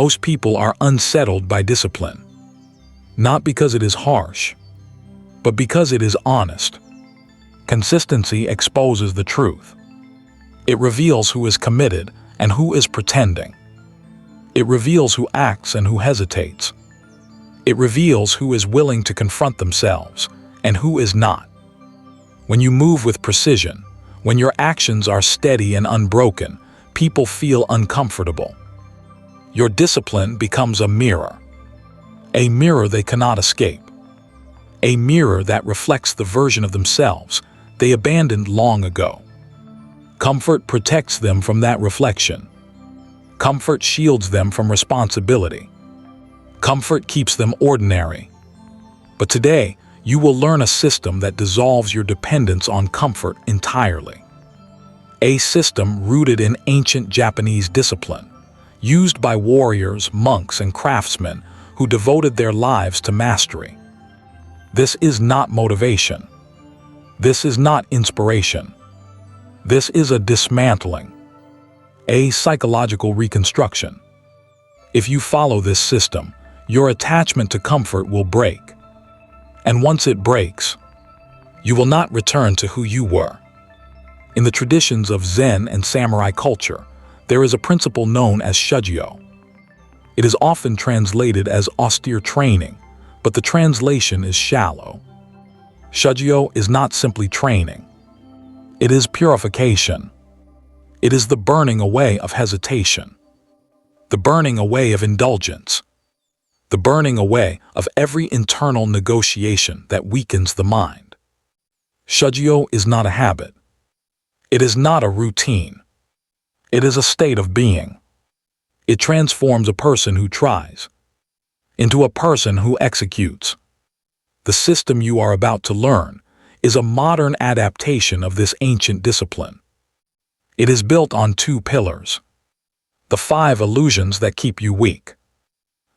Most people are unsettled by discipline, not because it is harsh, but because it is honest. Consistency exposes the truth. It reveals who is committed and who is pretending. It reveals who acts and who hesitates. It reveals who is willing to confront themselves and who is not. When you move with precision, when your actions are steady and unbroken, people feel uncomfortable. Your discipline becomes a mirror they cannot escape, a mirror that reflects the version of themselves they abandoned long ago. Comfort protects them from that reflection. Comfort shields them from responsibility. Comfort keeps them ordinary. But today, you will learn a system that dissolves your dependence on comfort entirely. A system rooted in ancient Japanese discipline, used by warriors, monks, and craftsmen who devoted their lives to mastery. This is not motivation. This is not inspiration. This is a dismantling, a psychological reconstruction. If you follow this system, your attachment to comfort will break. And once it breaks, you will not return to who you were. In the traditions of Zen and samurai culture, there is a principle known as Shugyō. It is often translated as austere training, but the translation is shallow. Shugyō is not simply training. It is purification. It is the burning away of hesitation, the burning away of indulgence, the burning away of every internal negotiation that weakens the mind. Shugyō is not a habit. It is not a routine. It is a state of being. It transforms a person who tries into a person who executes. The system you are about to learn is a modern adaptation of this ancient discipline. It is built on two pillars: the 5 illusions that keep you weak,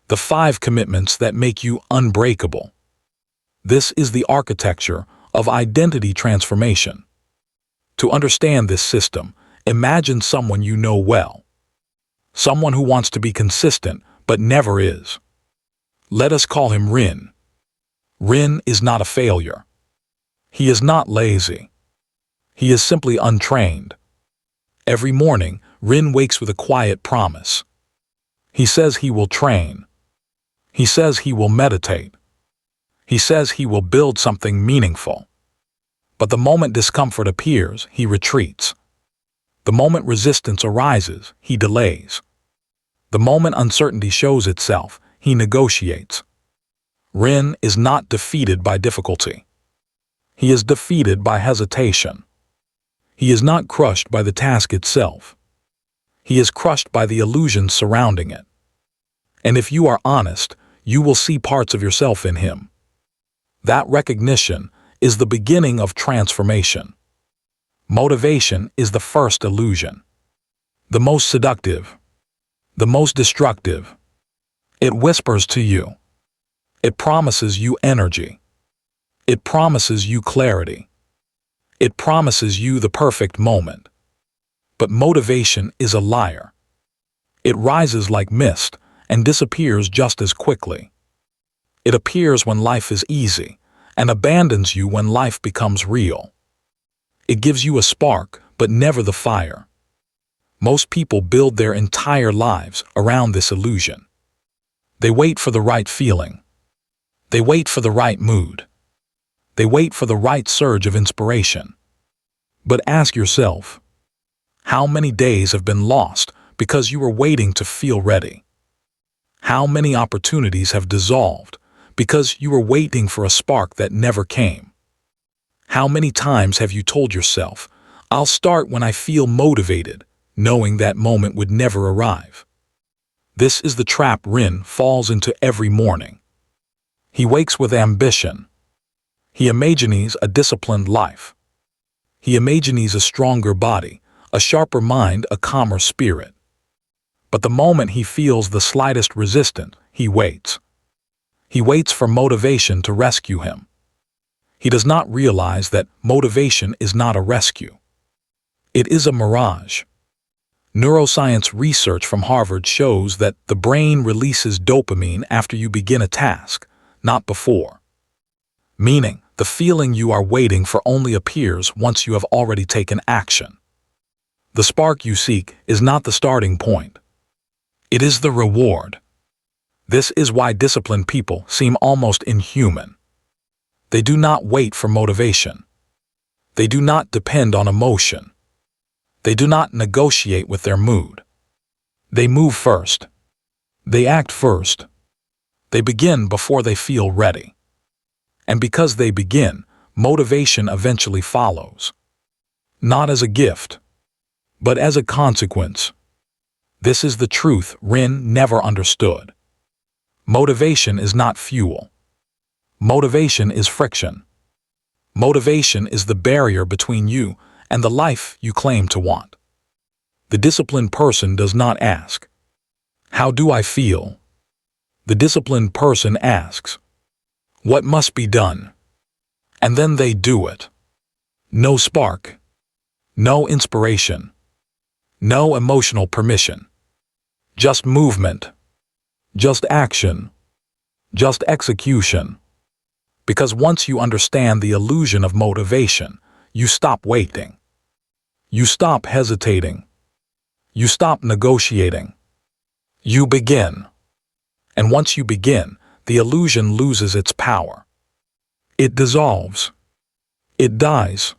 the 5 commitments that make you unbreakable. This is the architecture of identity transformation. To understand this system, imagine someone you know well, someone who wants to be consistent but never is. Let us call him Rin. Rin is not a failure. He is not lazy. He is simply untrained. Every morning, Rin wakes with a quiet promise. He says he will train. He says he will meditate. He says he will build something meaningful. But the moment discomfort appears, he retreats. The moment resistance arises, he delays. The moment uncertainty shows itself, he negotiates. Rin is not defeated by difficulty. He is defeated by hesitation. He is not crushed by the task itself. He is crushed by the illusions surrounding it. And if you are honest, you will see parts of yourself in him. That recognition is the beginning of transformation. Motivation is the first illusion, the most seductive, the most destructive. It whispers to you. It promises you energy. It promises you clarity. It promises you the perfect moment. But motivation is a liar. It rises like mist and disappears just as quickly. It appears when life is easy and abandons you when life becomes real. It gives you a spark, but never the fire. Most people build their entire lives around this illusion. They wait for the right feeling. They wait for the right mood. They wait for the right surge of inspiration. But ask yourself, how many days have been lost because you were waiting to feel ready? How many opportunities have dissolved because you were waiting for a spark that never came? How many times have you told yourself, I'll start when I feel motivated, knowing that moment would never arrive? This is the trap Rin falls into every morning. He wakes with ambition. He imagines a disciplined life. He imagines a stronger body, a sharper mind, a calmer spirit. But the moment he feels the slightest resistance, he waits. He waits for motivation to rescue him. He does not realize that motivation is not a rescue. It is a mirage. Neuroscience research from Harvard shows that the brain releases dopamine after you begin a task, not before. Meaning, the feeling you are waiting for only appears once you have already taken action. The spark you seek is not the starting point. It is the reward. This is why disciplined people seem almost inhuman. They do not wait for motivation. They do not depend on emotion. They do not negotiate with their mood. They move first. They act first. They begin before they feel ready. And because they begin, motivation eventually follows. Not as a gift, but as a consequence. This is the truth Rin never understood. Motivation is not fuel. Motivation is friction. Motivation is the barrier between you and the life you claim to want. The disciplined person does not ask, "How do I feel?" The disciplined person asks, "What must be done?" And then they do it. No spark. No inspiration. No emotional permission. Just movement. Just action. Just execution. Because once you understand the illusion of motivation, you stop waiting. You stop hesitating. You stop negotiating. You begin. And once you begin, the illusion loses its power. It dissolves. It dies.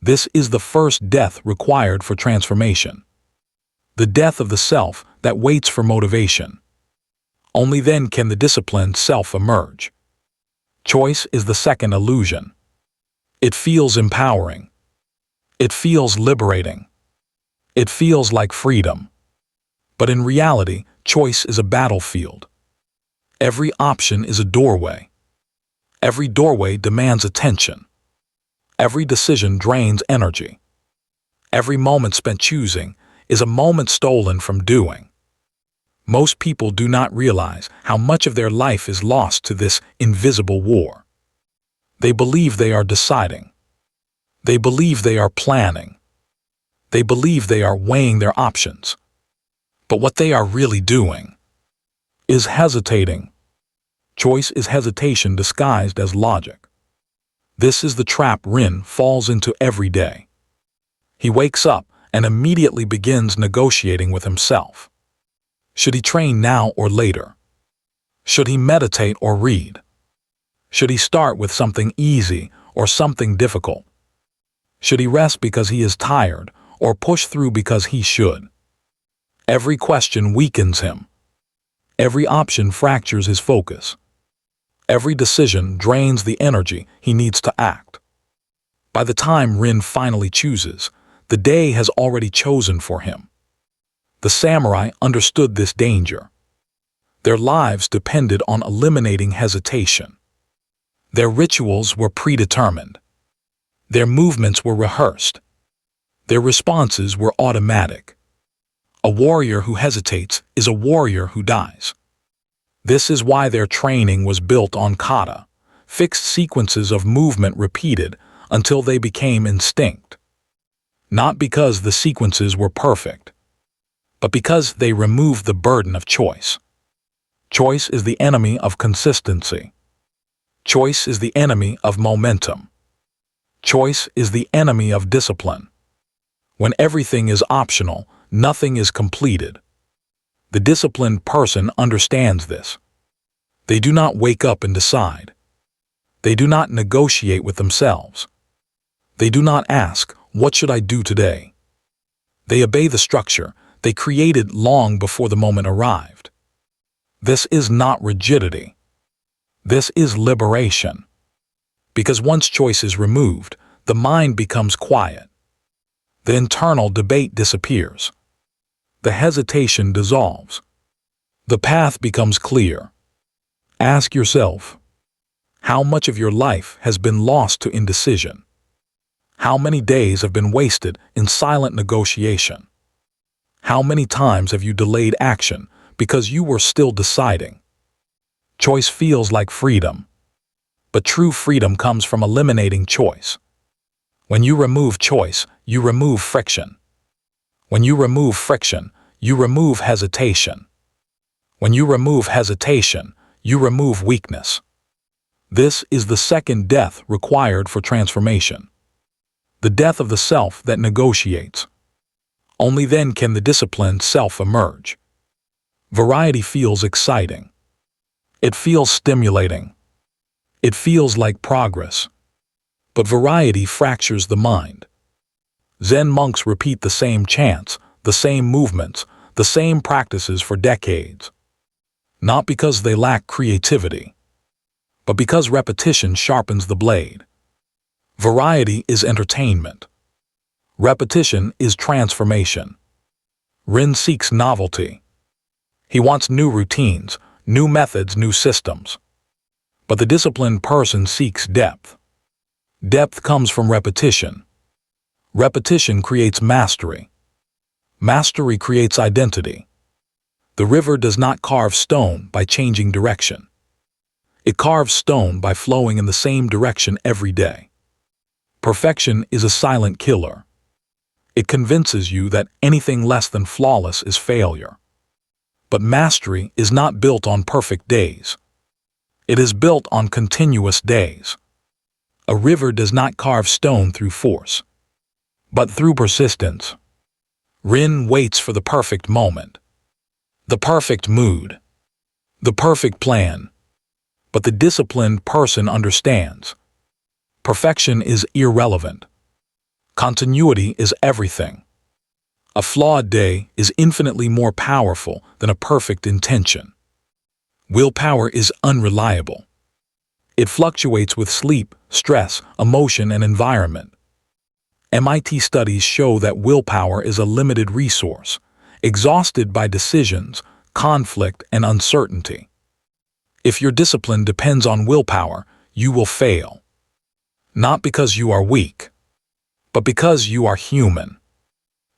This is the first death required for transformation. The death of the self that waits for motivation. Only then can the disciplined self emerge. Choice is the second illusion. It feels empowering. It feels liberating. It feels like freedom. But in reality, choice is a battlefield. Every option is a doorway. Every doorway demands attention. Every decision drains energy. Every moment spent choosing is a moment stolen from doing. Most people do not realize how much of their life is lost to this invisible war. They believe they are deciding. They believe they are planning. They believe they are weighing their options. But what they are really doing is hesitating. Choice is hesitation disguised as logic. This is the trap Rin falls into every day. He wakes up and immediately begins negotiating with himself. Should he train now or later? Should he meditate or read? Should he start with something easy or something difficult? Should he rest because he is tired or push through because he should? Every question weakens him. Every option fractures his focus. Every decision drains the energy he needs to act. By the time Rin finally chooses, the day has already chosen for him. The samurai understood this danger. Their lives depended on eliminating hesitation. Their rituals were predetermined. Their movements were rehearsed. Their responses were automatic. A warrior who hesitates is a warrior who dies. This is why their training was built on kata, fixed sequences of movement repeated until they became instinct. Not because the sequences were perfect, but because they removed the burden of choice. Choice is the enemy of consistency. Choice is the enemy of momentum. Choice is the enemy of discipline. When everything is optional, nothing is completed. The disciplined person understands this. They do not wake up and decide. They do not negotiate with themselves. They do not ask, "What should I do today?" They obey the structure they created long before the moment arrived. This is not rigidity. This is liberation. Because once choice is removed, the mind becomes quiet. The internal debate disappears. The hesitation dissolves. The path becomes clear. Ask yourself, how much of your life has been lost to indecision? How many days have been wasted in silent negotiation? How many times have you delayed action because you were still deciding? Choice feels like freedom, but true freedom comes from eliminating choice. When you remove choice, you remove friction. When you remove friction, you remove hesitation. When you remove hesitation, you remove weakness. This is the second death required for transformation. The death of the self that negotiates. Only then can the disciplined self emerge. Variety feels exciting. It feels stimulating. It feels like progress. But variety fractures the mind. Zen monks repeat the same chants, the same movements, the same practices for decades. Not because they lack creativity, but because repetition sharpens the blade. Variety is entertainment. Repetition is transformation. Rin seeks novelty. He wants new routines, new methods, new systems. But the disciplined person seeks depth. Depth comes from repetition. Repetition creates mastery. Mastery creates identity. The river does not carve stone by changing direction. It carves stone by flowing in the same direction every day. Perfection is a silent killer. It convinces you that anything less than flawless is failure. But mastery is not built on perfect days. It is built on continuous days. A river does not carve stone through force, but through persistence. Rin waits for the perfect moment, the perfect mood, the perfect plan. But the disciplined person understands. Perfection is irrelevant. Continuity is everything. A flawed day is infinitely more powerful than a perfect intention. Willpower is unreliable. It fluctuates with sleep, stress, emotion, and environment. MIT studies show that willpower is a limited resource, exhausted by decisions, conflict, and uncertainty. If your discipline depends on willpower, you will fail. Not because you are weak, but because you are human.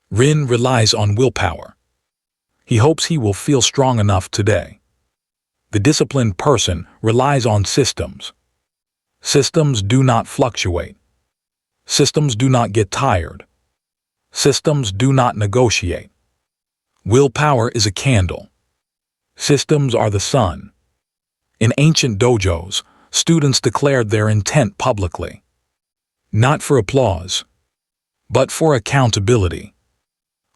Rin relies on willpower. He hopes he will feel strong enough today. The disciplined person relies on systems. Systems do not fluctuate. Systems do not get tired. Systems do not negotiate. Willpower is a candle. Systems are the sun. In ancient dojos, students declared their intent publicly. Not for applause, but for accountability.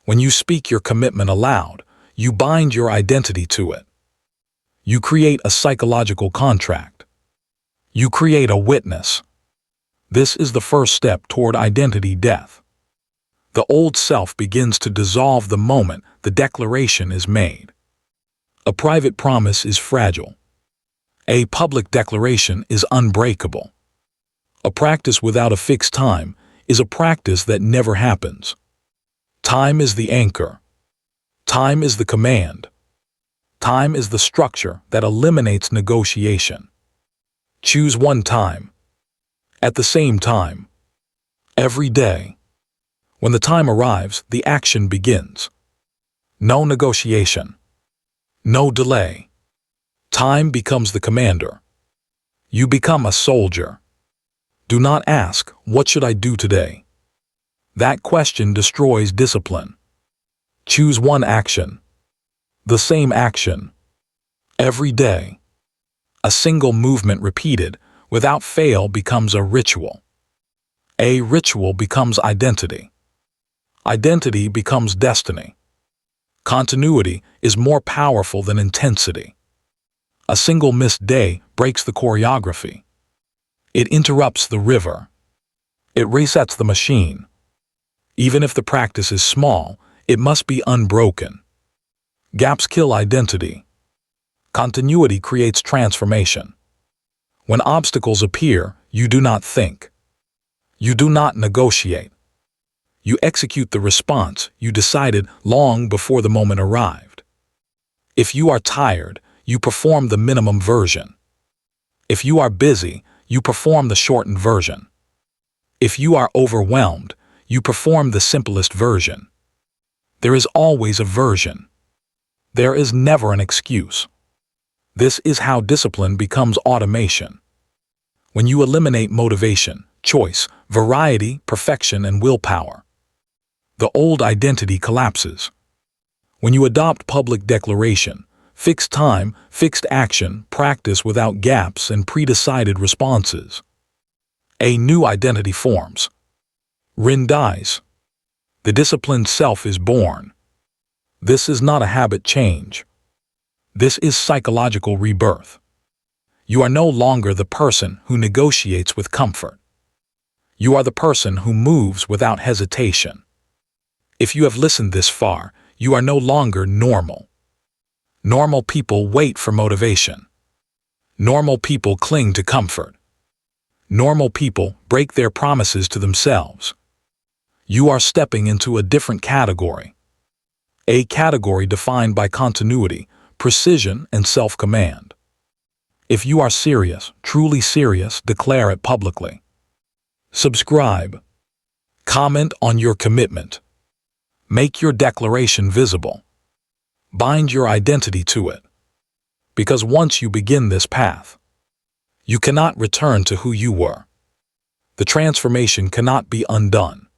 When you speak your commitment aloud, you bind your identity to it. You create a psychological contract. You create a witness. This is the first step toward identity death. The old self begins to dissolve the moment the declaration is made. A private promise is fragile. A public declaration is unbreakable. A practice without a fixed time is a practice that never happens. Time is the anchor. Time is the command. Time is the structure that eliminates negotiation. Choose one time. At the same time. Every day. When the time arrives, the action begins. No negotiation. No delay. Time becomes the commander. You become a soldier. Do not ask, "What should I do today?" That question destroys discipline. Choose one action. The same action. Every day. A single movement repeated without fail becomes a ritual. A ritual becomes identity. Identity becomes destiny. Continuity is more powerful than intensity. A single missed day breaks the choreography. It interrupts the river. It resets the machine. Even if the practice is small, it must be unbroken. Gaps kill identity. Continuity creates transformation. When obstacles appear, you do not think. You do not negotiate. You execute the response you decided long before the moment arrived. If you are tired, you perform the minimum version. If you are busy, you perform the shortened version. If you are overwhelmed, you perform the simplest version. There is always a version. There is never an excuse. This is how discipline becomes automation. When you eliminate motivation, choice, variety, perfection, and willpower, the old identity collapses. When you adopt public declaration, fixed time, fixed action, practice without gaps and pre-decided responses, a new identity forms. Rin dies. The disciplined self is born. This is not a habit change. This is psychological rebirth. You are no longer the person who negotiates with comfort. You are the person who moves without hesitation. If you have listened this far, you are no longer normal. Normal people wait for motivation. Normal people cling to comfort. Normal people break their promises to themselves. You are stepping into a different category. A category defined by continuity, precision, and self-command. If you are serious, truly serious, declare it publicly. Subscribe. Comment on your commitment. Make your declaration visible. Bind your identity to it. Because once you begin this path, you cannot return to who you were. The transformation cannot be undone.